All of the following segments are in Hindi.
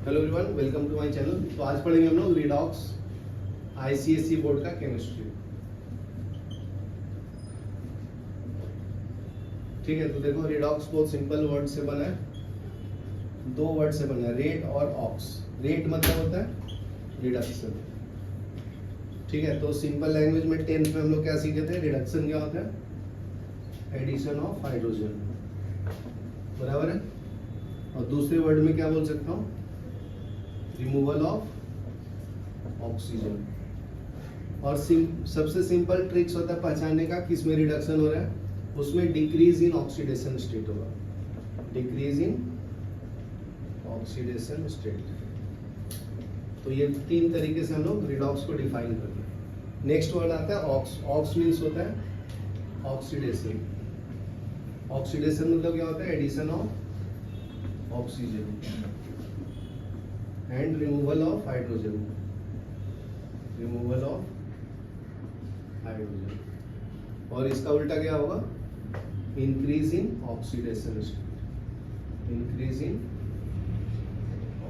Hello everyone, welcome to my channel. तो आज पढ़ेंगे हम लोग रिडॉक्स आईसीएसई बोर्ड का केमिस्ट्री। ठीक है, तो देखो रिडॉक्स बहुत सिंपल वर्ड से बना है, दो वर्ड से बना है, रेट और ऑक्स। रेट मतलब होता है रिडक्शन। ठीक है, तो सिंपल लैंग्वेज में 10th में हम लोग क्या सीखे थे? रिडक्शन क्या होता है? एडिशन ऑफ हाइड्रोजन, बराबर है। और दूसरे वर्ड में क्या बोल सकता हूँ? Removal of oxygen. और सबसे सिंपल ट्रिक्स होता है पहचानने का किस में रिडक्शन हो रहा है, उसमें डिक्रीज इन ऑक्सीडेशन स्टेट होगा, डिक्रीज इन ऑक्सीडेशन स्टेट। तो ये तीन तरीके से हम लोग रिडॉक्स को डिफाइन करते हैं। नेक्स्ट वर्ड आता है ऑक्स। ऑक्स मीन्स होता है ऑक्सीडेशन। ऑक्सीडेशन मतलब क्या होता है? Addition of oxygen and removal of hydrogen, removal of hydrogen. और इसका उल्टा क्या होगा? Increase in oxidation state, increase in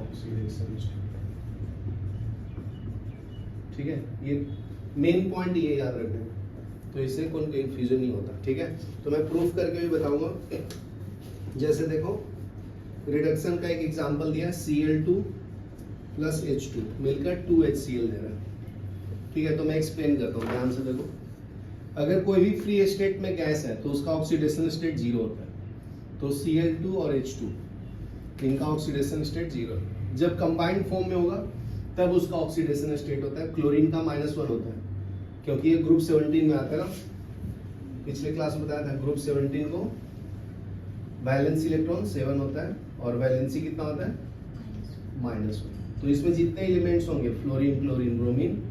oxidation state. ठीक है, ये मेन पॉइंट ये याद रखना है, तो इससे कोई कंफ्यूजन नहीं होता। ठीक है, तो मैं प्रूफ करके भी बताऊंगा। जैसे देखो, रिडक्शन का एक एग्जांपल दिया, Cl2 प्लस H2 मिलकर 2HCl दे रहा है। ठीक है, तो मैं एक्सप्लेन करता हूँ, ध्यान से देखो। अगर कोई भी फ्री स्टेट में गैस है तो उसका ऑक्सीडेशन स्टेट जीरो होता है। तो Cl2 और H2 इनका ऑक्सीडेशन स्टेट जीरो है। जब कंबाइंड फॉर्म में होगा तब उसका ऑक्सीडेशन स्टेट होता है, क्लोरीन का -1 होता है, क्योंकि ये ग्रुप 17 में आता है ना। पिछले क्लास में बताया था, ग्रुप 17 को वैलेंस इलेक्ट्रॉन 7 होता है और वैलेंसी कितना होता है? -1। तो इसमें जितने एलिमेंट्स होंगे, फ्लोरीन, क्लोरीन, ब्रोमीन,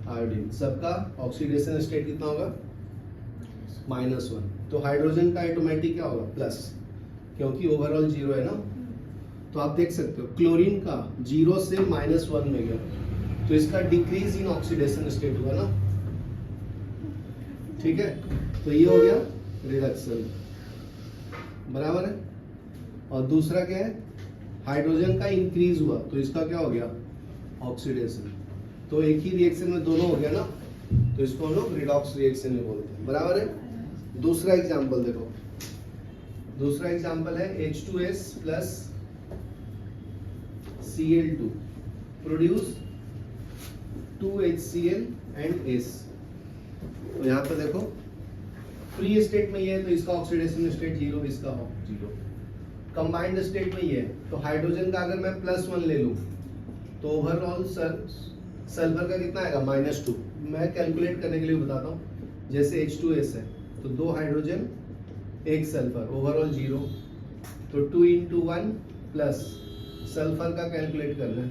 आयोडीन, सबका ऑक्सीडेशन स्टेट कितना होगा? -1। तो हाइड्रोजन का ऑटोमेटिक क्या होगा? प्लस, क्योंकि ओवरऑल जीरो है ना। तो आप देख सकते हो क्लोरीन का 0 से -1 में गया, तो इसका डिक्रीज इन ऑक्सीडेशन स्टेट हुआ ना। ठीक है, तो ये हो गया रिडक्शन, बराबर है। और दूसरा क्या है? हाइड्रोजन का इंक्रीज हुआ, तो इसका क्या हो गया? ऑक्सीडेशन। तो एक ही रिएक्शन में दोनों हो गया ना, तो इसको हम लोग रिडॉक्स रिएक्शन में बोलते हैं, बराबर है। दूसरा एग्जांपल देखो, दूसरा एग्जांपल है H2S plus Cl2 produce 2HCl and S। तो यहाँ पे देखो फ्री स्टेट में ये है, तो इसका ऑक्सीडेशन स्टेट जीरो, इसका जीरो। कंबाइंड स्टेट में ये है, तो हाइड्रोजन का अगर मैं +1 ले लूं तो ओवरऑल सल्फर का कितना आएगा? -2। मैं कैलकुलेट करने के लिए बताता हूँ। जैसे H2S है तो 2 हाइड्रोजन 1 सल्फर, ओवरऑल 0। तो 2 × 1 प्लस सल्फर का कैलकुलेट करना है,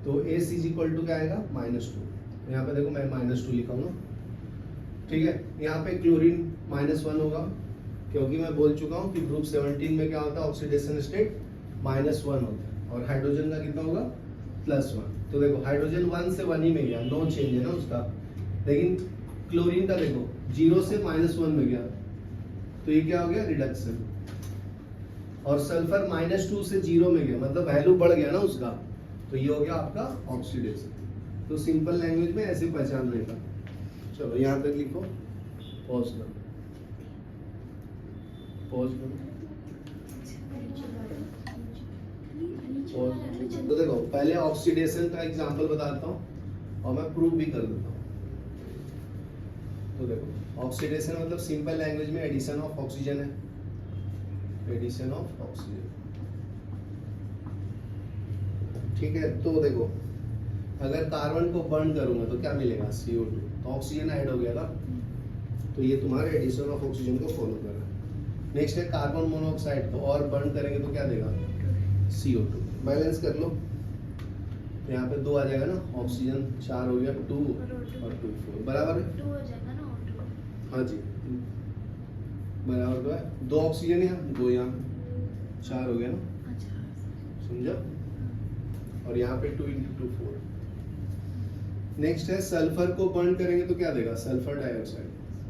तो S = क्या आएगा? -2। यहाँ पे देखो मैं -2 लिखा हूँ ना। ठीक है, यहाँ पे क्लोरीन -1 होगा, क्योंकि मैं बोल चुका हूँ कि ग्रुप 17 में क्या होता है? ऑक्सीडेशन स्टेट -1 होता है। और हाइड्रोजन का कितना होगा? +1। तो देखो हाइड्रोजन 1 से 1 ही में गया, नो चेंज है ना उसका। लेकिन क्लोरीन का देखो 0 से -1 में गया, तो ये क्या हो गया? रिडक्शन। और सल्फर -2 से 0 में गया, मतलब वैल्यू बढ़ गया ना उसका, तो ये हो गया आपका ऑक्सीडेशन। तो सिंपल लैंग्वेज में ऐसे पहचानने का। चलो यहाँ तक लिखो, पॉज करो, पॉज करो। तो देखो पहले ऑक्सीडेशन का एग्जांपल बताता हूँ और मैं प्रूव भी कर देता हूँ। तो देखो ऑक्सीडेशन मतलब सिंपल लैंग्वेज में एडिशन ऑफ ऑक्सीजन है, एडिशन ऑफ ऑक्सीजन। ठीक है, तो देखो अगर कार्बन को बर्न करूंगा तो क्या मिलेगा? CO2, तो ऑक्सीजन ऐड हो गया ना। तो ये तुम्हारे एडिशन ऑफ ऑक्सीजन को फॉलो कर रहा है। नेक्स्ट है कार्बन मोनोऑक्साइड को और बर्न करेंगे तो क्या देगा? CO2। बैलेंस कर लो, तो यहाँ पे 2 आ जाएगा ना, ऑक्सीजन 4 हो गया, 2 और 2 4, बराबर है। 2 हो जाएगा ना, और 2। हाँ जी, बराबर तो है। 2 ऑक्सीजन यहाँ, 2 यहाँ, 4 हो गया ना। अच्छा, समझा? और यहाँ पे 2 × 2 4। नेक्स्ट है सल्फर को बर्न करेंगे तो क्या देगा? Sulphur dioxide.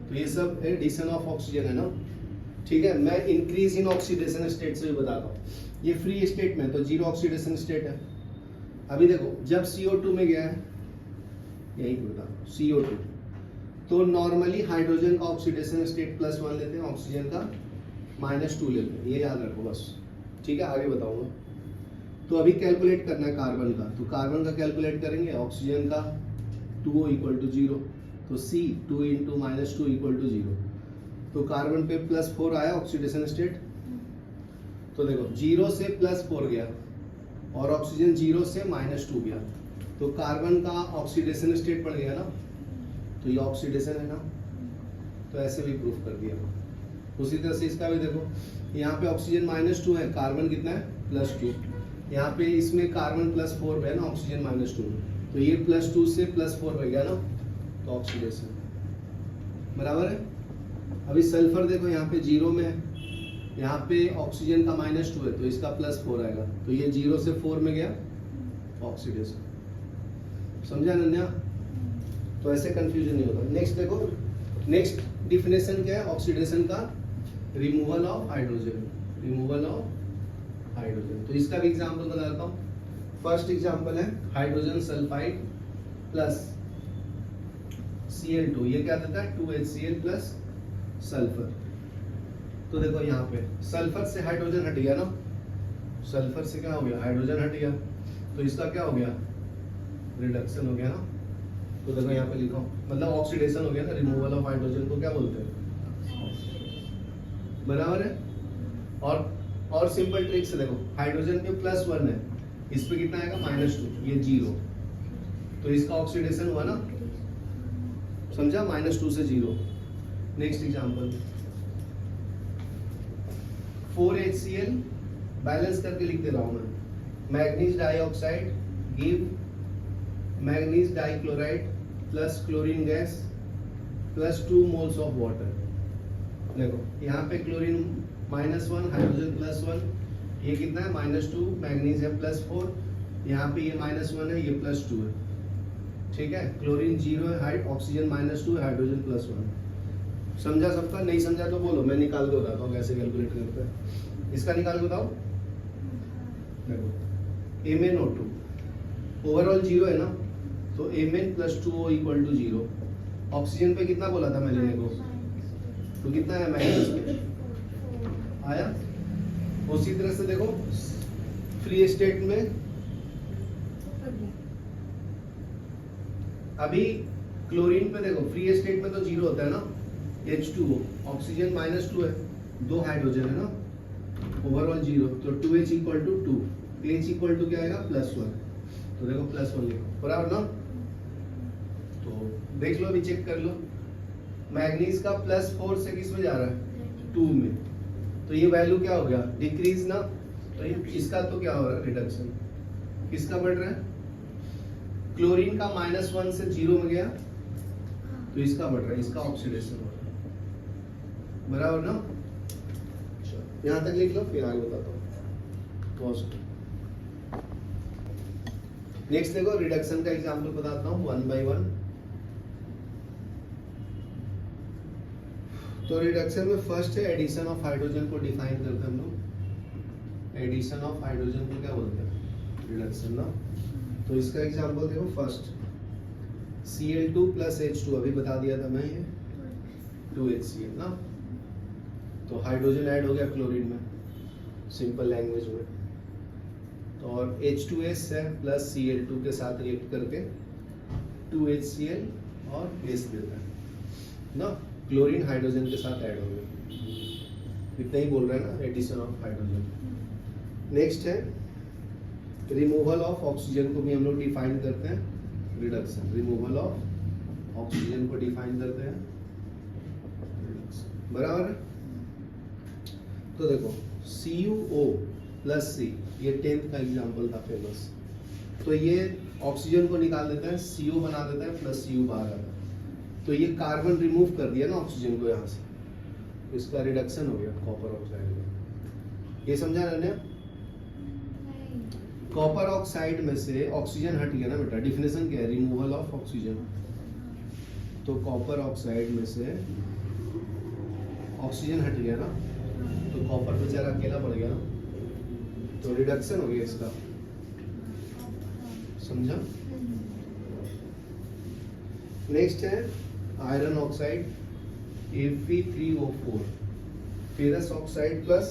तो ये सब एडिशन ऑफ ऑक्सीजन है ना। ठीक है, मैं इंक्रीज इन ऑक्सीडेशन स्टेट से भी बताता हूँ। ये फ्री स्टेट में, तो जीरो ऑक्सीडेशन स्टेट है। अभी देखो जब CO2 में गया है, यही बता CO2, तो नॉर्मली हाइड्रोजन का ऑक्सीडेशन स्टेट +1 लेते हैं, ऑक्सीजन का -2 लेते हैं, ये याद रखो बस। ठीक है, आगे बताऊंगा। तो अभी कैलकुलेट करना है कार्बन का, तो कार्बन का कैलकुलेट करेंगे, ऑक्सीजन का 2O = 0, तो C 2 × -2 = 0। तो कार्बन पे +4 आया ऑक्सीडेशन स्टेट, तो देखो 0 से +4 गया और ऑक्सीजन 0 से -2 गया, तो कार्बन का ऑक्सीडेशन स्टेट बढ़ गया ना, तो ये ऑक्सीडेशन है ना, तो ऐसे भी प्रूफ कर दिया। उसी तरह से इसका भी देखो, यहाँ पे ऑक्सीजन -2 है, कार्बन कितना है +2, यहाँ पे इसमें कार्बन +4 है ना, ऑक्सीजन -2, तो ये +2 से +4 हो गया ना, तो ऑक्सीडेशन बराबर है। अभी सल्फर देखो यहाँ पे 0 में है, यहाँ पे ऑक्सीजन का -2 है, तो इसका +4 आएगा, तो ये 0 से 4 में गया, ऑक्सीडेशन। समझा अनन्या? तो ऐसे कंफ्यूजन नहीं होगा। नेक्स्ट देखो, नेक्स्ट डिफिनेशन क्या है ऑक्सीडेशन का? Removal of hydrogen, removal of hydrogen. तो इसका भी एग्जांपल बताता हूँ। फर्स्ट एग्जांपल है हाइड्रोजन सल्फाइड प्लस Cl2, ये क्या देता है 2HCl प्लस सल्फर। तो देखो यहाँ पे सल्फर से हाइड्रोजन हट गया ना, सल्फर से क्या हो गया, हाइड्रोजन हट गया, तो इसका क्या हो गया, रिडक्शन हो गया ना। तो देखो यहाँ पे लिखो, मतलब ऑक्सीडेशन हो गया ना, रिमूवल ऑफ हाइड्रोजन को क्या बोलते हैं, बराबर है। और सिंपल ट्रिक से देखो, हाइड्रोजन पे +1 है, इस पे कितना आएगा -2, ये 0, तो इसका ऑक्सीडेशन हुआ ना, समझा, -2 से 0। नेक्स्ट एग्जांपल 4HCl, बैलेंस करके लिख दे रहा हूं मैं। Manganese dioxide give manganese dichloride plus chlorine gas plus 2 moles of water. देखो यहाँ पे क्लोरीन -1, हाइड्रोजन +1, ये कितना है -2, मैग्नीज है +4, यहाँ पे ये -1 है, ये +2 है। ठीक है, क्लोरीन 0 है, ऑक्सीजन -2 है, हाइड्रोजन +1। समझा सबका? नहीं समझा तो बोलो, मैं निकाल के बताता हूँ कैसे कैलकुलेट करते हैं। इसका निकाल के बताओ। देखो MnO2 ओवरऑल 0 है ना, तो Mn + 2O = 0। ऑक्सीजन पे कितना बोला था मैं लेने को, तो कितना है मैग्नीज पे आया। उसी तरह से देखो फ्री स्टेट में अभी क्लोरीन पे देखो, फ्री स्टेट में तो 0 होता है ना, H2O, ऑक्सीजन -2 है, 2 हाइड्रोजन है ना, ओवरऑल 0, तो 2H = 2, H = क्या आएगा +1, तो देखो +1 लिखो, बराबर ना। तो देख लो, अभी चेक कर लो, मैग्नीज का +4 से किस में जा रहा है 2 में, तो ये वैल्यू क्या हो गया, डिक्रीज ना, तो इसका तो क्या हो रहा है, रिडक्शन। किसका बढ़ रहा है, क्लोरीन का -1 से 0 में गया, तो इसका बढ़ रहा है, इसका ऑक्सीडेशन हो रहा है, बराबर ना। यहां तक लिख लो, फिर आगे बताता हूँ। नेक्स्ट देखो, रिडक्शन का एग्जांपल बताता हूँ 1 by 1। तो रिडक्शन में फर्स्ट है एडिशन ऑफ हाइड्रोजन को डिफाइन करते हैं हम लोग। एडिशन ऑफ हाइड्रोजन को क्या बोलते हैं, रिडक्शन ना। तो इसका एग्जांपल देखो, फर्स्ट Cl2 + H2, अभी बता दिया था मैं, ये 2HCl ना, तो हाइड्रोजन ऐड हो गया क्लोरीन में, सिंपल लैंग्वेज में, तो और H2S है प्लस Cl2 के साथ रिएक्ट करके 2HCl और S देता है ना, क्लोरीन हाइड्रोजन के साथ ऐड हो गया। इतना ही बोल रहे हैं ना, एडिशन ऑफ हाइड्रोजन। नेक्स्ट है रिमूवल ऑफ ऑक्सीजन को भी हम लोग डिफाइन करते हैं, रिडक्शन। रिमूवल ऑफ ऑक्सीजन को डिफाइन करते हैं, बराबर है। तो देखो CuO + C, ये 10th का एग्जांपल था फेमस। तो ये ऑक्सीजन को निकाल देता है, CO बना देता है, प्लस Cu बाहर आता है, तो ये कार्बन रिमूव कर दिया ना ऑक्सीजन को यहाँ से, इसका रिडक्शन हो गया कॉपर ऑक्साइड में। ये समझा ना, कॉपर ऑक्साइड में से ऑक्सीजन हट गया ना बेटा, डिफिनेशन क्या है, रिमूवल ऑफ ऑक्सीजन। तो कॉपर ऑक्साइड में से ऑक्सीजन हट गया ना, तो कॉपर बेचारा अकेला पड़ गया ना, तो रिडक्शन हो गया इसका, समझा। नेक्स्ट है iron oxide Fe3O4 ferrous oxide plus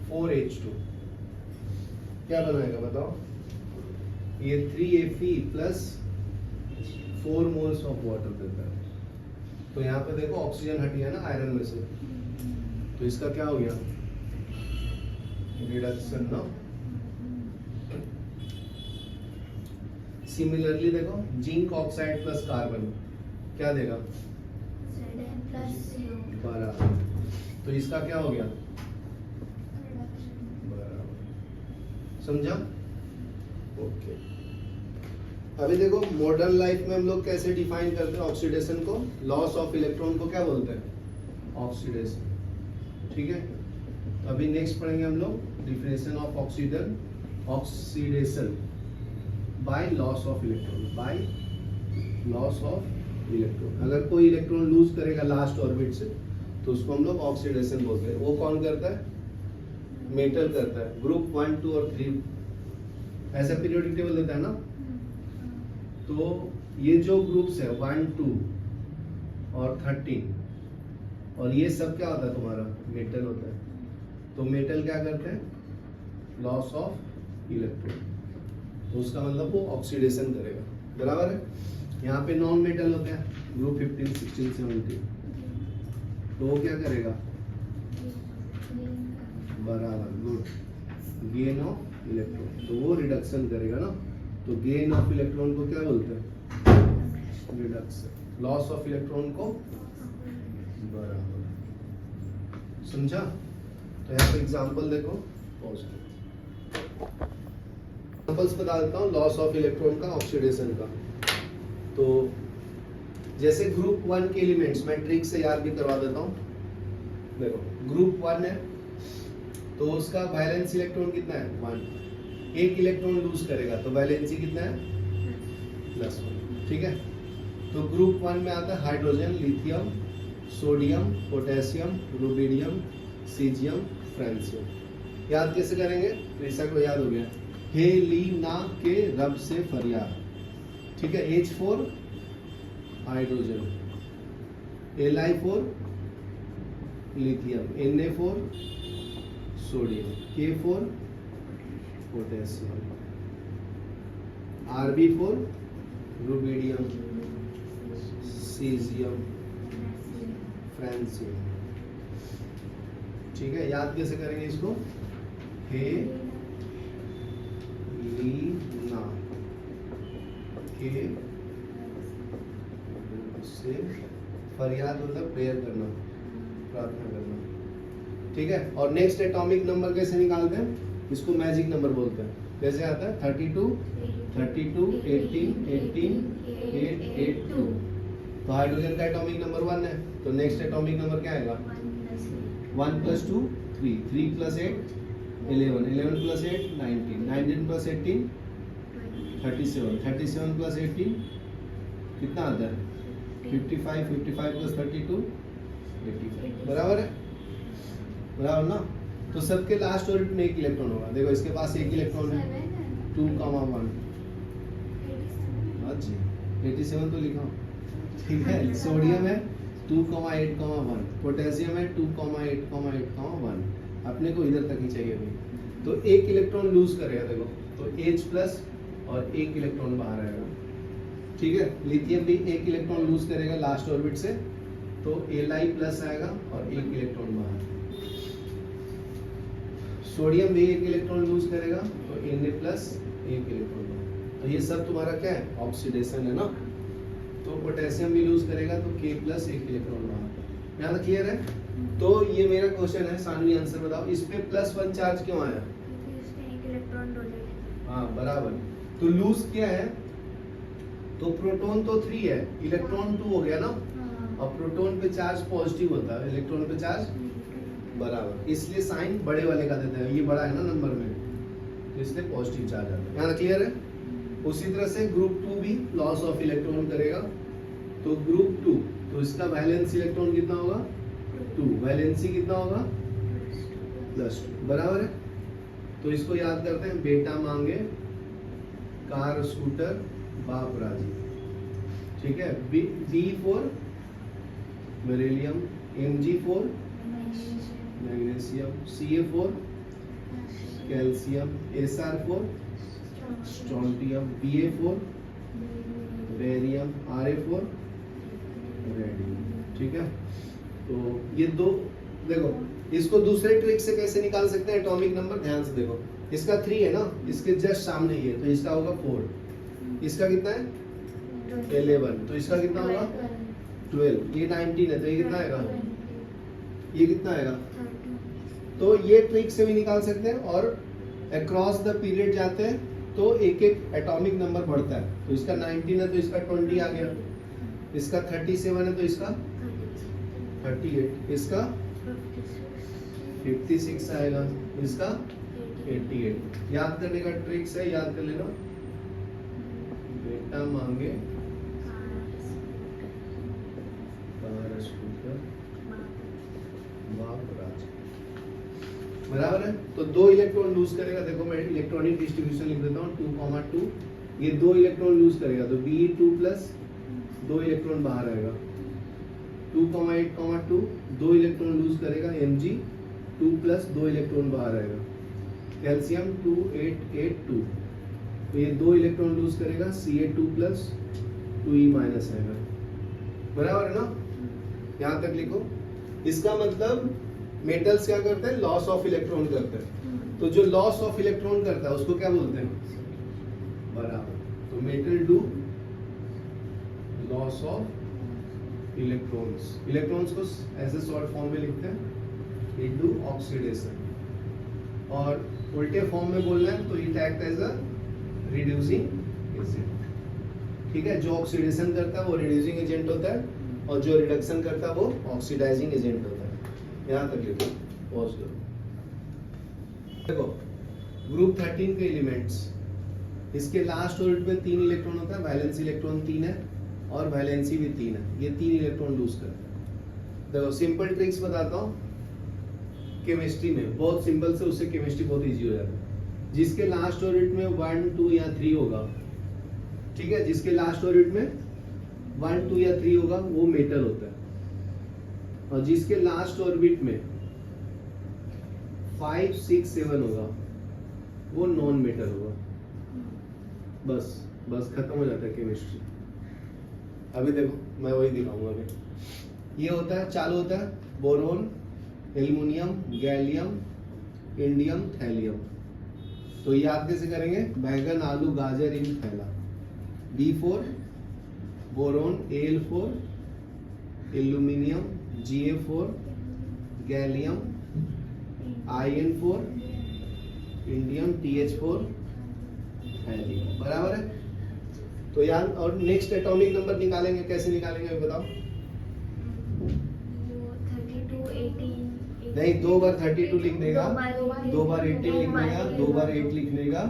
4H2 क्या बनाएगा बताओ। ये 3Fe plus 4 moles of water देता है। तो यहाँ पे देखो ऑक्सीजन हटी है ना आयरन में से, तो इसका क्या हो गया रिडक्शन ना। सिमिलरली देखो जिंक ऑक्साइड प्लस कार्बन क्या देगा बराबर, तो इसका क्या हो गया बराबर, समझा। ओके अभी देखो मॉडर्न लाइफ में हम लोग कैसे डिफाइन करते हैं ऑक्सीडेशन को, लॉस ऑफ इलेक्ट्रॉन को क्या बोलते हैं ऑक्सीडेशन, ठीक है। तो अभी नेक्स्ट पढ़ेंगे हम लोग definition of oxidation by loss of electron, by loss of electron. अगर कोई इलेक्ट्रॉन लूज करेगा लास्ट ऑर्बिट से तो उसको हम लोग ऑक्सीडेशन बोलते हैं। वो कौन करता है मेटल करता है, ग्रुप 1 2 और 3 ऐसा पीरियोडिक टेबल देता है ना। तो ये जो ग्रुप्स है 1 2 और 13 और ये सब क्या होता है तुम्हारा मेटल होता है। तो मेटल क्या करते हैं लॉस ऑफ इलेक्ट्रॉन, तो उसका मतलब वो ऑक्सीडेशन करेगा, बराबर है। यहाँ पे नॉन मेटल होते हैं ग्रुप 15 16 17, तो वो क्या करेगा बराबर गुड गेन ऑफ इलेक्ट्रॉन, तो वो रिडक्शन करेगा ना। तो गेन ऑफ इलेक्ट्रॉन को क्या बोलते हैं रिडक्शन, लॉस ऑफ इलेक्ट्रॉन को बराबर, समझा। तो यहाँ पे एग्जांपल देखो पॉजिटिव एग्जांपल्स बता देता हूँ लॉस ऑफ इलेक्ट्रॉन का ऑक्सीडेशन का। तो जैसे ग्रुप 1 के एलिमेंट्स मैं ट्रिक से याद भी करवा देता हूँ। देखो ग्रुप 1 है तो उसका वैलेंस इलेक्ट्रॉन कितना है 1, एक इलेक्ट्रॉन लूज करेगा तो वैलेंसी कितना है +1, ठीक है। तो ग्रुप 1 में आता है hydrogen, lithium, sodium, potassium, rubidium, caesium, francium. याद कैसे करेंगे, ऐसा को याद हो गया हेलिना के रब से फरियाद, ठीक है। H4 hydrogen, Li4 lithium, Na4 sodium, K4 potassium, Rb4 rubidium, caesium, francium, ठीक है। याद कैसे करेंगे इसको हेलिना के से फरियाद मतलब प्रेयर करना, प्रार्थना करना, ठीक है। और नेक्स्ट एटॉमिक नंबर कैसे निकालते हैं, इसको मैजिक नंबर बोलते हैं। कैसे आता है 32 32 18 18 8 8 2। तो हाइड्रोजन का एटॉमिक नंबर 1 है, तो नेक्स्ट एटॉमिक नंबर क्या आएगा 1 + 2 3 3 + 8 11 11 + 8 19 19 + 18 37 37 + 18 कितना आता है 55 55 + 32 85, बराबर है, बराबर ना। तो सबके लास्ट ऑर्बिट में एक इलेक्ट्रॉन होगा। देखो इसके पास एक इलेक्ट्रॉन है 2,1, अच्छा 87 तो लिखा ठीक है। सोडियम है 2,8,1, पोटेशियम है 2,8,8,1, अपने को इधर तक ही चाहिए अभी। तो एक इलेक्ट्रॉन लूज करेगा, देखो तो H+ और एक इलेक्ट्रॉन बाहर आएगा, ठीक है। लिथियम भी एक इलेक्ट्रॉन लूज करेगा लास्ट ऑर्बिट से, तो Li+ आएगा और एक इलेक्ट्रॉन बाहर। सोडियम भी एक इलेक्ट्रॉन लूज करेगा तो Na+ एक इलेक्ट्रॉन बाहर। तो ये सब तुम्हारा क्या है ऑक्सीडेशन है ना। तो पोटेशियम भी लूज करेगा तो K+ एक इलेक्ट्रॉन बाहर। यहाँ तक क्लियर है। तो ये मेरा क्वेश्चन है, सानवी आंसर बताओ, इस पे +1 चार्ज क्यों आया। हाँ बराबर। तो लूज क्या है, तो प्रोटॉन तो 3 है, इलेक्ट्रॉन 2 हो गया ना। और प्रोटॉन पे चार्ज पॉजिटिव होता है, इलेक्ट्रॉन पे चार्ज बराबर, इसलिए साइन बड़े वाले का देते हैं। ये बड़ा है ना नंबर में, तो इसलिए पॉजिटिव चार्ज आता है। यहाँ तक क्लियर है। उसी तरह से ग्रुप 2 भी लॉस ऑफ इलेक्ट्रॉन करेगा। तो ग्रुप 2, तो इसका वैलेंस इलेक्ट्रॉन कितना होगा 2, वैलेंसी कितना होगा +2, बराबर है। तो इसको याद करते हैं, बेटा मांगे कार स्कूटर बाप राजी, ठीक है। B for beryllium, Mg for magnesium, Ca for calcium, Sr for strontium, Ba for barium, Ra for radium, ठीक है। तो ये दो देखो, इसको दूसरे ट्रिक से कैसे निकाल सकते हैं एटॉमिक नंबर, ध्यान से देखो। इसका 3 है ना, इसके जस्ट सामने ही है, तो इसका होगा 4। इसका कितना है 11, तो इसका कितना होगा 12। ये 19 है, तो ये कितना आएगा, ये कितना आएगा। तो ये ट्रिक से भी निकाल सकते हैं, और अक्रॉस द पीरियड जाते हैं तो एक एक एटॉमिक नंबर बढ़ता है। तो इसका 19 है तो इसका 20 आ गया, इसका 37 है तो इसका 38, इसका 56 आएगा, इसका 88। याद करने का ट्रिक्स है, याद कर लेना। बेटा मांगे कार स्कूटर बाप राज, बराबर है। तो 2 इलेक्ट्रॉन लूज करेगा, देखो मैं इलेक्ट्रॉनिक डिस्ट्रीब्यूशन लिख देता हूँ 2,2। ये 2 इलेक्ट्रॉन लूज करेगा तो Be2+ 2 इलेक्ट्रॉन बाहर आएगा। 2,8,2 2 इलेक्ट्रॉन लूज करेगा, Mg2+ 2 इलेक्ट्रॉन बाहर आएगा। कैल्शियम 2,8,8,2 तो ये 2 इलेक्ट्रॉन लूज करेगा, Ca2+ 2E- आएगा, बराबर है ना। यहाँ तक लिखो। इसका मतलब मेटल्स क्या करते हैं, लॉस ऑफ इलेक्ट्रॉन करते हैं। तो जो लॉस ऑफ इलेक्ट्रॉन करता है उसको क्या बोलते हैं, बराबर। तो metal do loss of electrons, electrons को ऐसे शॉर्ट फॉर्म में लिखते हैं, इट डू ऑक्सीडेशन। और उल्टे फॉर्म में बोलना है तो it act as a reducing agent, ठीक है। जो ऑक्सीडेशन करता है वो रिड्यूसिंग एजेंट होता है, और जो रिडक्शन करता है वो ऑक्सीडाइजिंग एजेंट होता है। यहाँ तक लिखो, पॉज करो। देखो ग्रुप 13 के एलिमेंट्स, इसके लास्ट ऑर्बिट में 3 इलेक्ट्रॉन होता है, वैलेंस इलेक्ट्रॉन 3 है और वैलेंसी भी 3 है। ये 3 इलेक्ट्रॉन लूज करते हैं। देखो सिंपल ट्रिक्स बताता हूँ केमिस्ट्री में, बहुत सिंपल से, उससे केमिस्ट्री बहुत इजी हो जाता है। जिसके लास्ट ऑर्बिट में 1, 2 या 3 होगा, ठीक है, जिसके लास्ट ऑर्बिट में 1, 2 या 3 होगा वो मेटल होता है, और जिसके लास्ट ऑर्बिट में 5, 6, 7 होगा वो नॉन मेटल होगा। बस खत्म हो जाता है केमिस्ट्री। अभी देखो मैं वही दिखाऊंगा। अभी ये होता है, चालू होता है boron, aluminium, gallium, indium, thallium. तो याद कैसे करेंगे, बैगन, आलू, गाजर इन थैला। B4 boron, Al4 aluminium, Ga4 gallium, In4 indium, TH4 thallium, बराबर है। तो यार, और नेक्स्ट एटॉमिक नंबर निकालेंगे, कैसे निकालेंगे बताओ। 32, 18 नहीं, 2 बार 32 लिख देगा, 2 बार 18 लिख देगा, 2 बार 8 लिख देगा,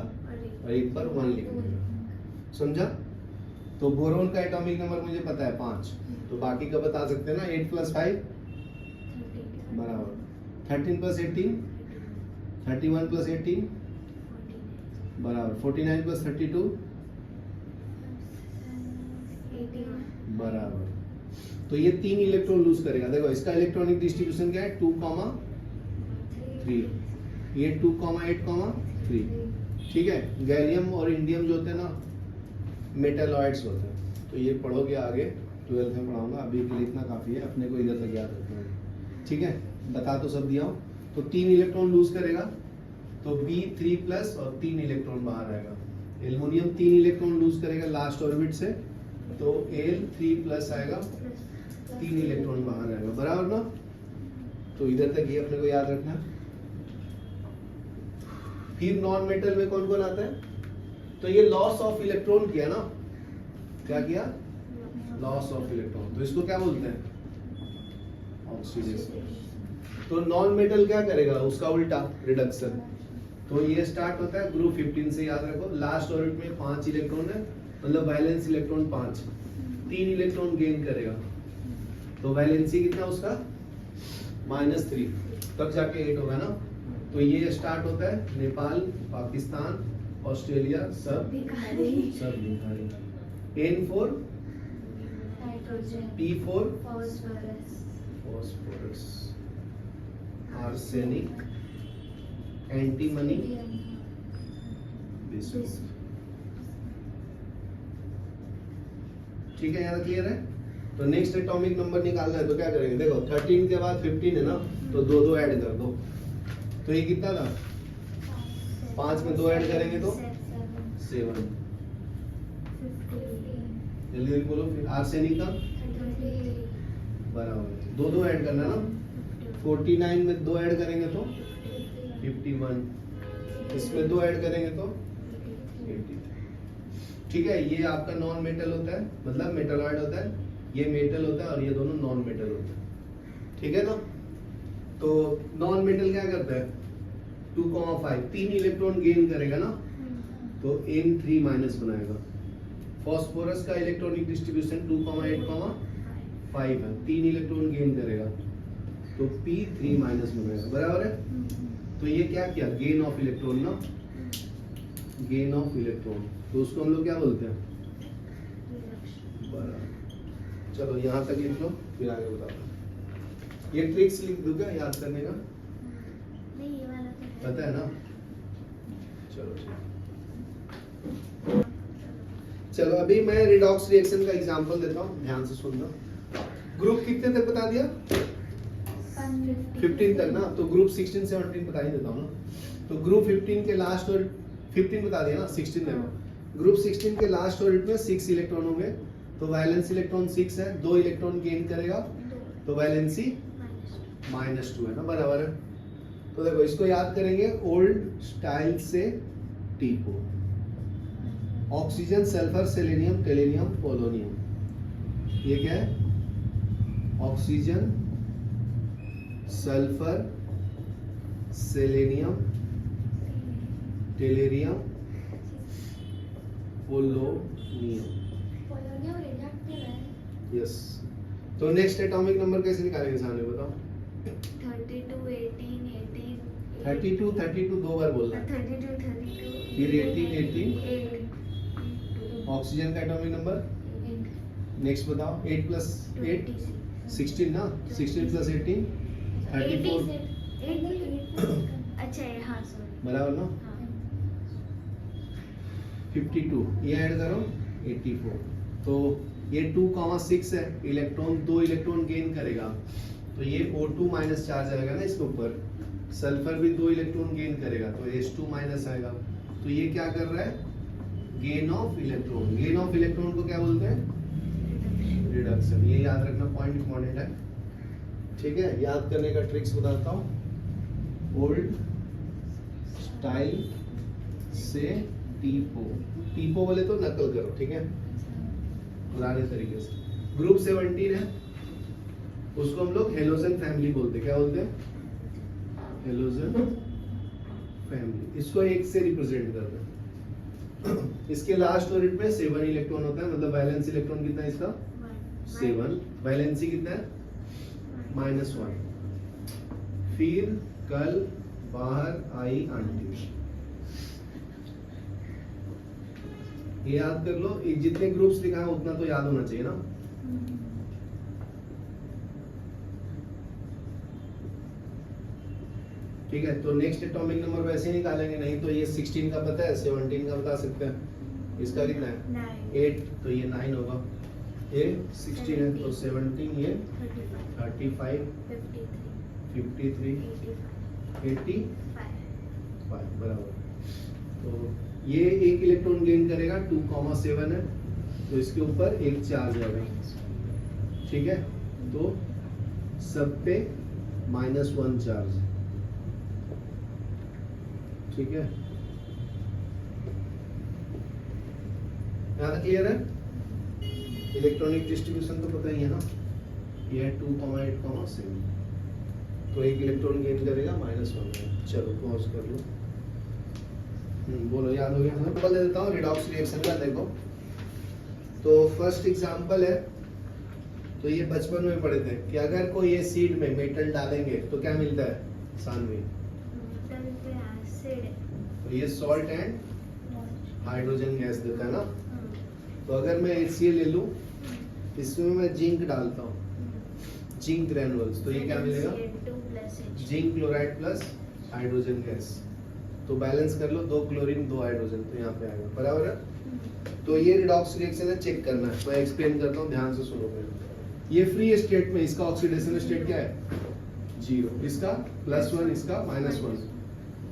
और 1 बार 1 लिख देगा, समझा। तो बोरोन का एटॉमिक नंबर मुझे पता है 5, तो बाकी का बता सकते हैं ना। 8 + 5 बराबर 13 + 18 31 + 18 बराबर 49 + 32 बराबर। तो ये 3 इलेक्ट्रॉन लूज करेगा। देखो इसका इलेक्ट्रॉनिक डिस्ट्रीब्यूशन क्या है, 2,3, ये 2,8,3, ठीक है। गैलियम और इंडियम जो होते हैं ना, मेटलॉइड्स होते हैं। तो ये पढ़ोगे आगे 12th में पढ़ाऊंगा, अभी के लिए इतना काफी है, अपने को इधर तक याद रखना है, ठीक है। बता तो सब दिया हूं। तो 3 इलेक्ट्रॉन लूज करेगा, तो B3+ और 3 इलेक्ट्रॉन बाहर आएगा। एल्युमिनियम 3 इलेक्ट्रॉन लूज करेगा लास्ट ऑर्बिट से, तो Al3+ आएगा, 3 इलेक्ट्रॉन बाहर आएगा, बराबर ना। तो इधर तक ये अपने को याद रखना है। फिर नॉन मेटल में कौन कौन आता है, तो ये लॉस ऑफ इलेक्ट्रॉन किया ना, क्या किया, लॉस ऑफ इलेक्ट्रॉन। तो इसको क्या बोलते हैं, ऑक्सीडेशन। तो नॉन मेटल क्या करेगा, उसका उल्टा, रिडक्शन। तो ये स्टार्ट होता है ग्रुप 15 से, याद रखो। लास्ट ऑर्बिट में 5 इलेक्ट्रॉन है, मतलब वैलेंस इलेक्ट्रॉन 5, 3 इलेक्ट्रॉन गेन करेगा, तो वैलेंसी कितना उसका -3, तब जाके 8 होगा ना। तो ये स्टार्ट होता है नेपाल, पाकिस्तान, ऑस्ट्रेलिया, सब भिखारी भिखारी। N for nitrogen P for phosphorus phosphorus, arsenic, antimony, bismuth. ठीक है, यहाँ क्लियर है। तो नेक्स्ट एटॉमिक नंबर निकालना है तो क्या करेंगे, देखो 13 के बाद 15 है ना, तो दो दो ऐड कर दो। तो ये कितना था, 5 में 2 ऐड करेंगे तो 7। जल्दी जल्दी बोलो फिर। आर्सेनिक का बराबर, दो दो ऐड करना ना, 49 में 2 ऐड करेंगे तो 51, इसमें 2 ऐड करेंगे तो 80। ठीक है, ये आपका नॉन मेटल होता है, मतलब मेटलॉइड होता है, ये मेटल होता है और ये दोनों नॉन मेटल होते हैं। ठीक है ना। तो नॉन मेटल क्या करता है, 2,5 3 इलेक्ट्रॉन गेन करेगा ना, तो N3 माइनस बनाएगा। फास्फोरस का इलेक्ट्रॉनिक डिस्ट्रीब्यूशन 2,8,5 है, 3 इलेक्ट्रॉन गेन करेगा तो P3 माइनस बनाएगा, बराबर है। तो ये क्या किया, गेन ऑफ इलेक्ट्रॉन ना, गेन ऑफ इलेक्ट्रॉन, तो उसको हम लोग क्या बोलते हैं, बराबर। चलो यहाँ तक लिख लो, फिर आगे बताओ। ये ट्रिक्स लिख दो क्या याद करने का, नहीं ये वाला तो पता है ना। चलो चलो अभी मैं रिडॉक्स रिएक्शन का एग्जांपल देता हूँ, ध्यान से सुनना। ग्रुप कितने तक बता दिया, 15 तक ना, तो ग्रुप 16 17 बता ही देता हूँ ना। तो ग्रुप 15 के लास्ट और 15 बता दिया ना, 16 देखो। ग्रुप 16 के लास्ट ऑर्बिट में 6 इलेक्ट्रॉन होंगे, तो वैलेंस इलेक्ट्रॉन 6 है, 2 इलेक्ट्रॉन गेन करेगा तो वैलेंसी -2 है ना, बराबर है। तो देखो इसको याद करेंगे ओल्ड स्टाइल से टीपो। Oxygen, sulphur, selenium, tellurium, polonium. ये क्या है, oxygen, sulphur, selenium, tellurium, polonium. Yes. तो नेक्स्ट एटॉमिक नंबर कैसे निकालेंगे सामने बताओ। 32 18 18 32 32 दो बार बोलना है। 32 32 फिर 18 ऑक्सीजन का एटॉमिक नंबर नेक्स्ट बताओ। 8 प्लस 8 16 ना, 16 प्लस 18 34 अच्छा है, हाँ सॉरी, बराबर ना। 52 ये ऐड करो 84। तो ये 2,6 है, इलेक्ट्रॉन 2 इलेक्ट्रॉन गेन करेगा तो ये O2 माइनस चार्ज आएगा ना इसके ऊपर। सल्फर भी 2 इलेक्ट्रॉन गेन करेगा तो H2 माइनस आएगा। तो ये क्या कर रहा है, gain of electron. Gain of electron को क्या बोलते हैं, रिडक्शन। ये याद रखना, पॉइंट इंपॉर्टेंट है। ठीक है, याद करने का ट्रिक्स बताता हूँ। ओल्ड स्टाइल से टीपो, टीपो बोले तो नकल करो, ठीक है, पुराने तरीके से। ग्रुप 17 है, उसको हम लोग हेलोजन फैमिली बोलते हैं। क्या बोलते हैं, हेलोजन फैमिली। इसको 1 से रिप्रेजेंट करते हैं। इसके लास्ट ऑर्बिट में 7 इलेक्ट्रॉन होता है, मतलब वैलेंस इलेक्ट्रॉन कितना है इसका, 7। वैलेंसी कितना है, -1। फिर कल बाहर आई आंटी। ये याद कर लो, जितने ग्रुप्स लिखा है उतना तो याद होना चाहिए ना। ठीक है, तो नेक्स्ट एटॉमिक नंबर वैसे ही निकालेंगे, नहीं तो ये 16 का पता है, 17 का बता सकते हैं। इसका कितना है, 8, तो ये 9 होगा। ये 16 है तो 17, ये 35 53 85 बराबर। तो ये 1 इलेक्ट्रॉन गेन करेगा, 2,7 है, तो इसके ऊपर एक चार्ज आएगा। ठीक है, तो सब पे -1 चार्ज। ठीक है, यहाँ तक क्लियर है। इलेक्ट्रॉनिक डिस्ट्रीब्यूशन तो पता ही है ना, ये है 2,8,7, तो 1 इलेक्ट्रॉन गेन करेगा, -1 है। चलो पॉज कर लो। बोलो, याद हो गया। एग्जांपल दे देता हूँ रिडॉक्स रिएक्शन का। देखो, तो फर्स्ट एग्जांपल है, तो ये बचपन में पढ़े थे कि अगर कोई एसिड में मेटल डालेंगे तो क्या मिलता है, सानवी, एसिड है। तो ये सॉल्ट एंड हाइड्रोजन गैस देता है ना। हाँ। तो अगर मैं HCl ले लूं, इसमें मैं जिंक डालता हूँ, जिंक ग्रेनुअल्स, तो ये क्या मिलेगा? Cl2+H। Zinc chloride plus hydrogen gas. तो बैलेंस कर लो, 2 क्लोरीन 2 हाइड्रोजन, तो यहाँ पे आएगा, बराबर है। तो ये रिडॉक्स रिएक्शन है, चेक करना है। मैं एक्सप्लेन करता हूँ, ध्यान से सुनो पहले। ये फ्री स्टेट में इसका ऑक्सीडेशन स्टेट क्या है? 0। इसका +1, इसका -1,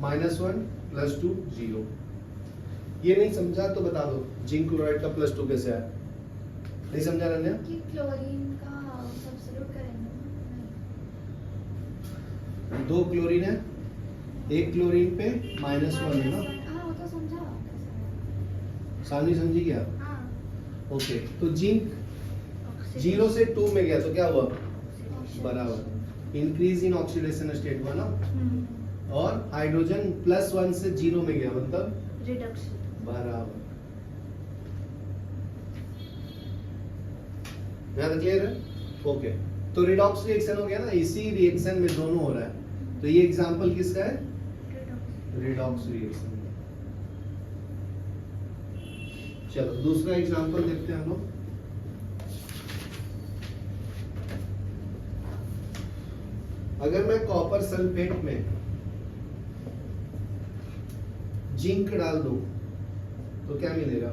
-1 +2 0। ये नहीं समझा तो बता दो, जिंक क्लोराइड का +2 कैसे आया? नहीं समझा रन्या? कि क्लोरीन का सब्स्टिट्यूट करेंगे। 2 क्लोरीन है, 1 क्लोरीन पे -1 है ना। हाँ वो तो समझा कैसे। सामने समझी क्या? हाँ। ओके, तो जिंक 0 से 2 में गया तो क्या हुआ? ऑक्सीडेशन। बराबर, इंक्रीज इन ऑक्सीडेशन स्टेट हुआ ना। हम्म। और हाइड्रोजन +1 से 0 में गया, मतलब रिडक्शन। बराबर। यहाँ क्लियर है? ओके, तो रिडॉक्स रिएक्शन हो गया ना, इसी रिएक्शन में दोनों हो रहा है। तो ये एग्जांपल किसका है? Redox reaction. चलो दूसरा एग्जांपल देखते हैं हम लोग। अगर मैं कॉपर सल्फेट में जिंक डाल दूं तो क्या मिलेगा?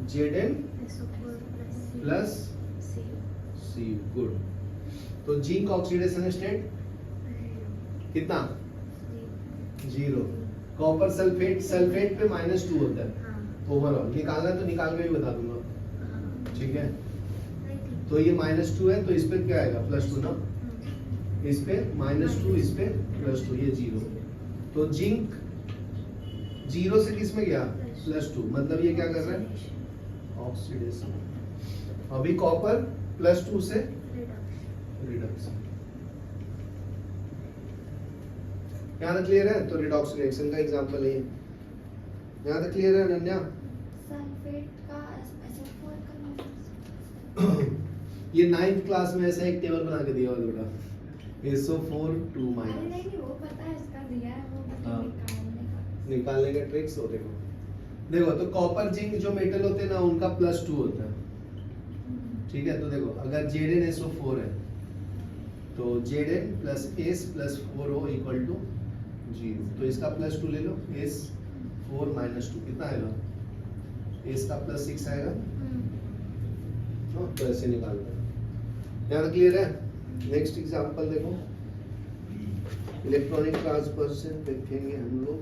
Zn प्लस सी। गुड। तो जिंक ऑक्सीडेशन स्टेट कितना? 0। कॉपर सल्फेट, सल्फेट पे -2 होता है ओवरऑल। निकालना है तो निकाल के भी बता दूंगा, ठीक है। तो ये -2 है, तो इस पे क्या आएगा? +2 ना। इस पे -2, इस पे +2, ये 0। तो जिंक 0 से किस में गया? +2, मतलब ये क्या कर रहा है? ऑक्सीडेशन। अभी कॉपर +2 से रिडक्शन। यहाँ तक क्लियर है? तो रिडॉक्स रिएक्शन का एग्जांपल है। यहाँ तक क्लियर है अनन्या? सल्फेट का SO4 का ये 9th क्लास में ऐसा एक टेबल बना के दिया हुआ बेटा, SO4 2 अरे नहीं वो पता है, इसका दिया है वो हाँ। निकालने का। निकालने का ट्रिक्स होते हैं। देखो, तो कॉपर जिंक जो मेटल होते हैं ना, उनका +2 होता है, ठीक है। तो देखो, अगर ZnSO4 है तो Zn + S + 4O = 0। तो इसका +2 ले लो, S4 - 2 कितना आएगा? S का +6 आएगा। तो ऐसे निकालते हैं। यहाँ क्लियर है? नेक्स्ट एग्जांपल देखो, इलेक्ट्रॉनिक ट्रांसफर से देखेंगे हम लोग।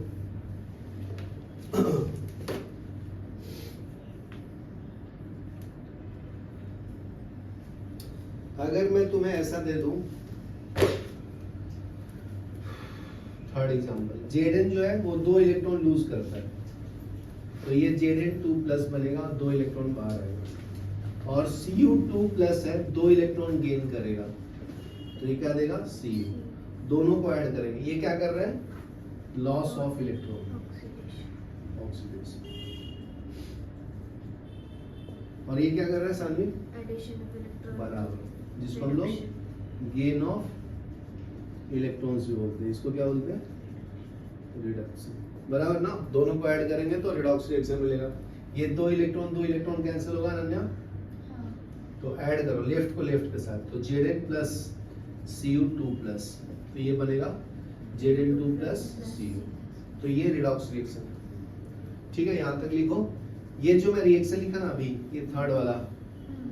अगर मैं तुम्हें ऐसा दे दूं, थर्ड एग्जांपल, Zn जो है वो 2 इलेक्ट्रॉन लूज करता है, तो ये Zn2+ बनेगा, 2 इलेक्ट्रॉन बाहर आएगा। और Cu2+ है, 2 इलेक्ट्रॉन गेन करेगा, तो ये क्या देगा? Cu। दोनों को ऐड करेंगे, ये क्या कर रहा है? Loss of electron, oxidation. और ये क्या कर रहा है सामने? Addition of electron. बराबर, जिसको हम लोग गेन ऑफ इलेक्ट्रॉन्स भी बोलते हैं। इसको क्या बोलते हैं? रिडक्शन। बराबर ना। दोनों को ऐड करेंगे तो रिडॉक्स रिएक्शन मिलेगा। ये 2 इलेक्ट्रॉन कैंसिल होगा अनन्या, तो ऐड करो लेफ्ट को लेफ्ट के साथ, तो Zn + Cu2+, तो ये बनेगा Zn2 + Cu। तो ये रिडॉक्स रिएक्शन, ठीक है। यहाँ तक लिखो। ये जो मैं रिएक्शन लिखा ना अभी, ये थर्ड वाला,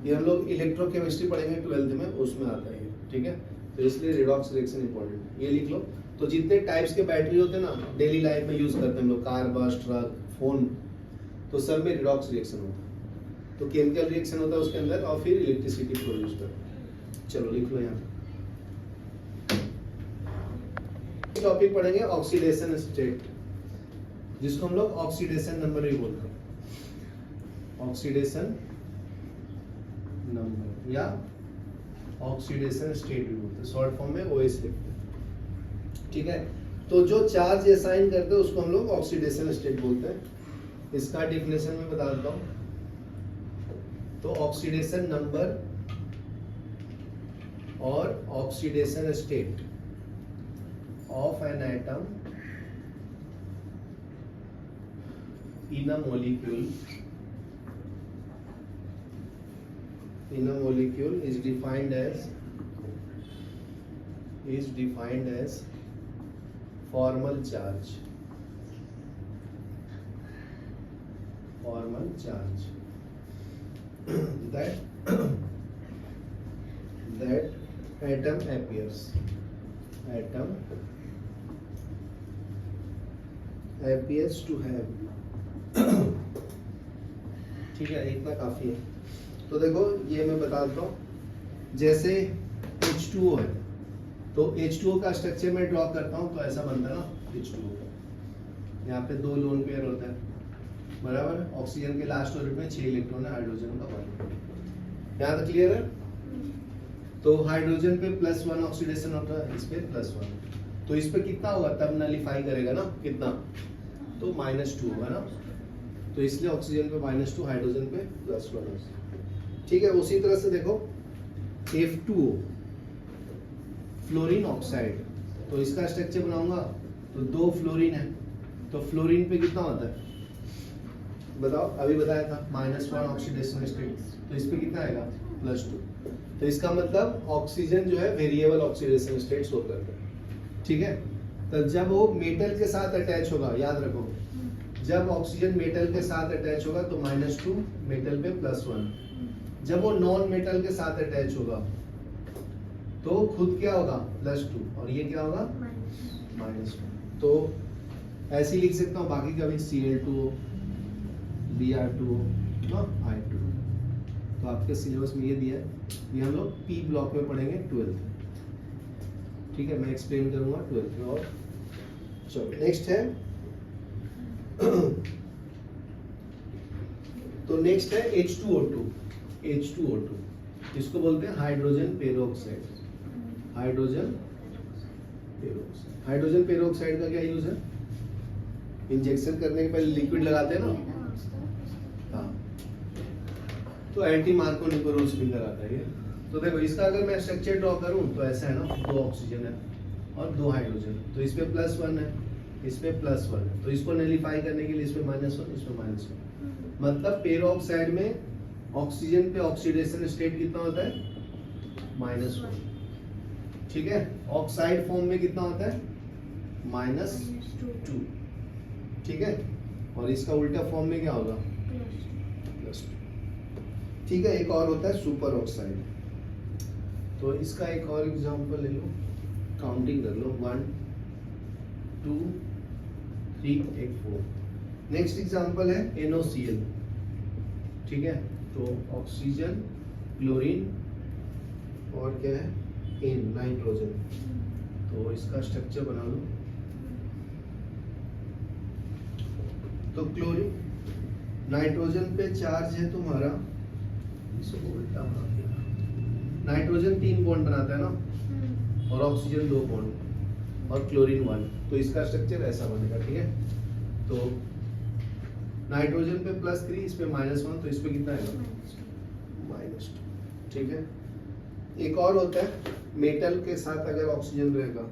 ये हम लोग इलेक्ट्रोकेमिस्ट्री पढ़ेंगे 12th में, उसमें आता है, ठीक है। तो इसलिए रिडॉक्स रिएक्शन इंपॉर्टेंट है, ये लिख लो। तो जितने टाइप्स के बैटरी होते हैं ना, डेली लाइफ में यूज करते हैं हम लोग, कार, बस, ट्रक, फोन, तो सब में रिडॉक्स रिएक्शन होता है। तो केमिकल रिएक्शन होता है उसके अंदर, और फिर इलेक्ट्रिसिटी प्रोड्यूस करते हैं। चलो लिख लो यहाँ। टॉपिक पढ़ेंगे ऑक्सीडेशन स्टेट, जिसको हम लोग ऑक्सीडेशन नंबर भी बोलते हैं। ऑक्सीडेशन नंबर या ऑक्सीडेशन स्टेट भी बोलते हैं, शॉर्ट फॉर्म में OS लिखते हैं, ठीक है। तो जो चार्ज असाइन करते हैं उसको हम लोग ऑक्सीडेशन स्टेट बोलते हैं। इसका डेफिनेशन में बता देता हूं। तो ऑक्सीडेशन नंबर और oxidation state, of an atom in a molecule is defined as formal charge that atom appears to have ठीक है, इतना काफी है। तो देखो ये मैं बता देता हूँ, जैसे H2O है तो H2O का स्ट्रक्चर मैं ड्रॉ करता हूँ तो ऐसा बनता है ना H2O का। यहाँ पे 2 लोन पेयर होता है, बराबर। ऑक्सीजन के लास्ट ऑर्बिट में 6 इलेक्ट्रॉन है, हाइड्रोजन का 1। यहाँ तक क्लियर है? तो हाइड्रोजन पे +1 ऑक्सीडेशन होता है, इस पे +1, तो इस पे कितना होगा तब नलिफाई करेगा ना, कितना, तो -2 होगा ना। तो इसलिए ऑक्सीजन पे -2, हाइड्रोजन पे +1 होगा। ठीक है, उसी तरह से देखो F2O फ्लोरीन ऑक्साइड, तो इसका स्ट्रक्चर बनाऊंगा तो 2 फ्लोरीन है, तो फ्लोरीन पे कितना होता है बताओ, अभी बताया था -1 ऑक्सीडेशन स्टेट, तो इस पे कितना आएगा +2। तो इसका मतलब ऑक्सीजन जो है वेरिएबल ऑक्सीडेशन स्टेट शो करता है। ठीक है, तो जब वो मेटल के साथ अटैच होगा, याद रखो जब ऑक्सीजन मेटल के साथ अटैच होगा तो -2, मेटल पे +1। जब वो नॉन मेटल के साथ अटैच होगा तो खुद क्या होगा +2, और ये क्या होगा -1। तो ऐसे लिख सकता हूँ, बाकी का भी Cl2O, Br2O, I2। तो आपके सिलेबस में ये दिया है, ये हम लोग P ब्लॉक में पढ़ेंगे 12th। ठीक है, मैं एक्सप्लेन करूंगा 12th में। और चलो नेक्स्ट है तो नेक्स्ट है H2O2। इसको बोलते हैं हाइड्रोजन पेरोक्साइड। हाइड्रोजन पेरोक्साइड का क्या यूज है? इंजेक्शन करने के पहले लिक्विड लगाते हैं ना, हाँ, तो एंटी मार्कोनिको रूल भी कराता है ये। तो देखो इसका अगर मैं स्ट्रक्चर ड्रॉ करूं तो ऐसा है ना, 2 ऑक्सीजन है और 2 हाइड्रोजन, तो इस पे +1 है, इस पे +1 है, तो इसको नलिफाई करने के लिए इस पे -1, इस पे -1। मतलब पेरोक्साइड में ऑक्सीजन पे ऑक्सीडेशन स्टेट कितना होता है -1। ठीक है, ऑक्साइड फॉर्म में कितना होता है -2। ठीक है, और इसका उल्टा फॉर्म में क्या होगा +2। ठीक है, एक और होता है सुपर ऑक्साइड। तो इसका एक और एग्जांपल ले लो, काउंटिंग कर लो 1 2 3 4। नेक्स्ट एग्जांपल है NaCl। ठीक है, तो ऑक्सीजन, क्लोरीन और क्या है नाइट्रोजन। तो इसका स्ट्रक्चर बना लो। तो क्लोरीन, नाइट्रोजन पे चार्ज है तुम्हारा, इसको उल्टा बना दिया, नाइट्रोजन 3 बॉन्ड बनाता है ना, और ऑक्सीजन 2 बॉन्ड, और क्लोरीन 1। तो इसका स्ट्रक्चर ऐसा बनेगा। ठीक है, तो नाइट्रोजन पे +3, इस पे -1, तो इस पे कितना आएगा -2। ठीक है, एक और होता है मेटल के साथ अगर ऑक्सीजन रहेगा,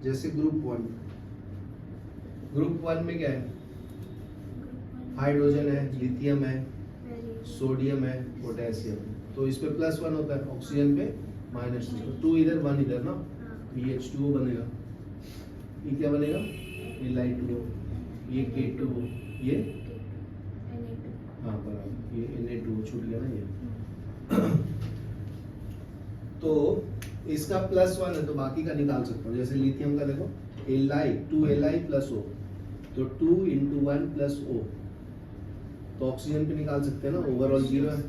जैसे ग्रुप 1 में क्या है, हाइड्रोजन है, लिथियम है, सोडियम है, पोटेशियम है, तो इस पे +1 होता है, ऑक्सीजन पे -2, 2 इधर 1 इधर ना, तो ये H2O बनेगा। ये क्या बनेगा, ये Li2O, ये K2O, ये हाँ बराबर, ये Na2O छूट गया ना ये। तो इसका +1 है तो बाकी का निकाल सकता हूँ। जैसे लिथियम का देखो Li 2Li + O, तो 2 × 1 + O, तो ऑक्सीजन पे निकाल सकते हैं ना, ओवरऑल 0 है,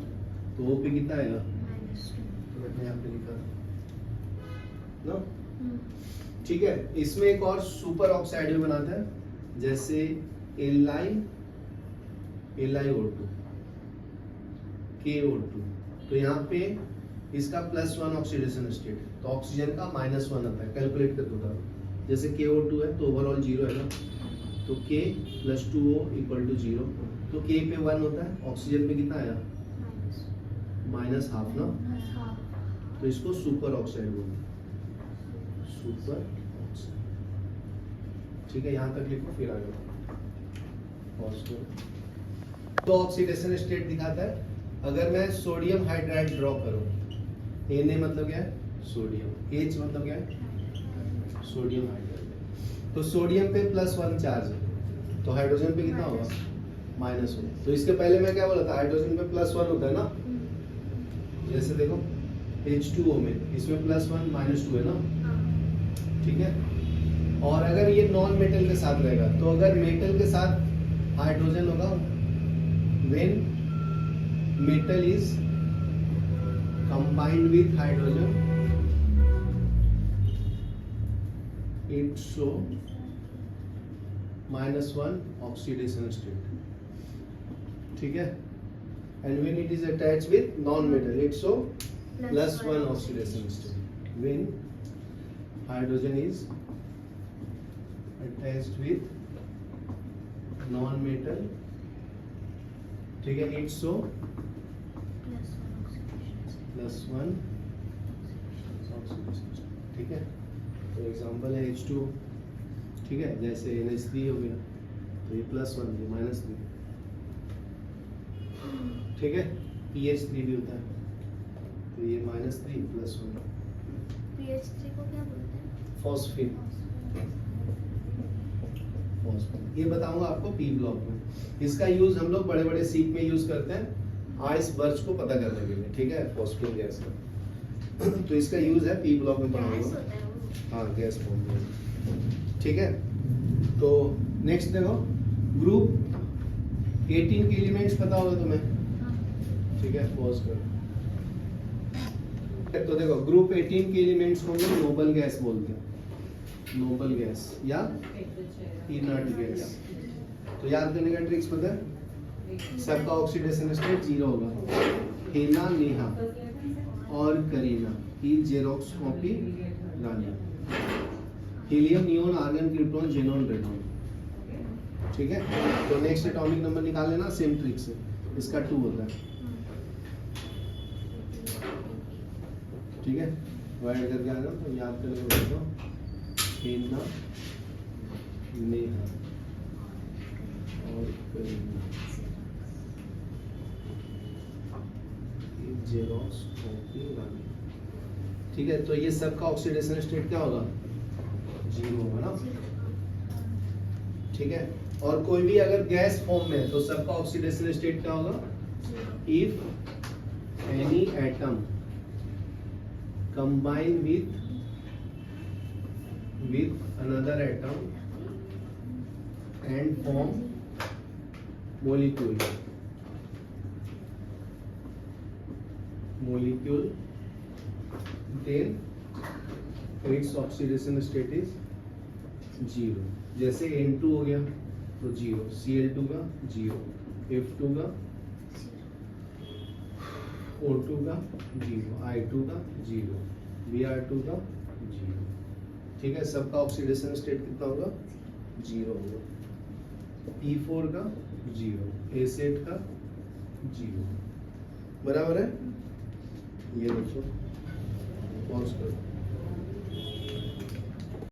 तो O पे कितना आएगा, तो मैंने यहाँ पे लिखा ना। ठीक है, इसमें एक और सुपर ऑक्साइड भी बनाता है, जैसे LiO2, KO2। तो यहाँ पे इसका +1 ऑक्सीडेशन स्टेट है, तो ऑक्सीजन का -1 आता है, कैलकुलेट कर दो। जैसे KO2 है तो ओवरऑल 0 है ना, तो K + 2O = 0, तो K पे 1 होता है, ऑक्सीजन पे कितना आया -½ ना, तो इसको सुपर ऑक्साइड बोलते हैं, सुपर ऑक्साइड। ठीक है, यहाँ तक लिखो फिर आगे पॉज करो। तो ऑक्सीडेशन स्टेट दिखाता है अगर मैं सोडियम हाइड्राइड ड्रॉ करूं, Na मतलब क्या है सोडियम, H मतलब क्या है सोडियम हाइड्राइड। तो सोडियम पे +1 चार्ज है तो हाइड्रोजन पे कितना होगा -1। तो इसके पहले मैं क्या बोला था हाइड्रोजन पे +1 होता है ना, जैसे देखो H2O में इसमें +1 -2 है ना, ठीक है। और अगर ये नॉन मेटल के साथ रहेगा तो अगर मेटल के साथ हाइड्रोजन होगा when metal is combined with hydrogen it show -1 oxidation state, ठीक है। And when it is attached with non metal it show +1 oxidation state when hydrogen is attached with non-metal, ठीक है, इट्स सो +1 ऑक्सीडेशन, ठीक है। तो एग्जांपल है H2, ठीक है, जैसे NH3 हो गया तो ये +1 ये -3, ठीक है। PH3 भी होता है तो ये -3 +1 PH3 को क्या बोलते हैं? फॉस्फेट। ये बताऊंगा आपको पी ब्लॉक में, इसका यूज हम लोग बड़े बड़े सीप में यूज करते हैं आइसबर्ग को पता करने के लिए, ठीक है, फॉस्फेट गैस का। तो इसका यूज है पी ब्लॉक में गैस पढ़ाऊंगा, होता है वो। हाँ गैस फॉर्म में, ठीक है। तो नेक्स्ट देखो ग्रुप 18 के एलिमेंट्स पता होगा तुम्हें, हाँ। ठीक है, पॉज करो। तो देखो ग्रुप 18 के एलिमेंट्स को हम लोग नोबल गैस बोलते हैं, नोबल गैस या इनर्ट गैस। तो याद करने का ट्रिक्स पता है, सबका ऑक्सीडेशन स्टेट 0 होगा। हेना, नेहा और करीना की जेरोक्स कॉपी रानी, helium, neon, argon, krypton, xenon, radon, ठीक है। तो नेक्स्ट एटॉमिक नंबर निकाल लेना सेम ट्रिक से, इसका 2 होता है, ठीक है। ऐड करके आ जाओ तो याद करने को देखो हेना, नेहा और करीना, जेरोक्स कॉपी रानी, ठीक है। तो ये सबका ऑक्सीडेशन स्टेट क्या होगा 0 होगा ना, ठीक है। और कोई भी अगर गैस फॉर्म में है तो सबका ऑक्सीडेशन स्टेट क्या होगा, if any atom combine with another atom and form molecule then its oxidation state is 0। जैसे N2 हो गया तो 0, Cl2 का 0, F2 का, O2 का 0, I2 का 0, Br2 का 0, ठीक है। सबका ऑक्सीडेशन स्टेट कितना होगा 0 होगा। P4 का 0, A7 का 0, बराबर है। ये देखो पॉज करो।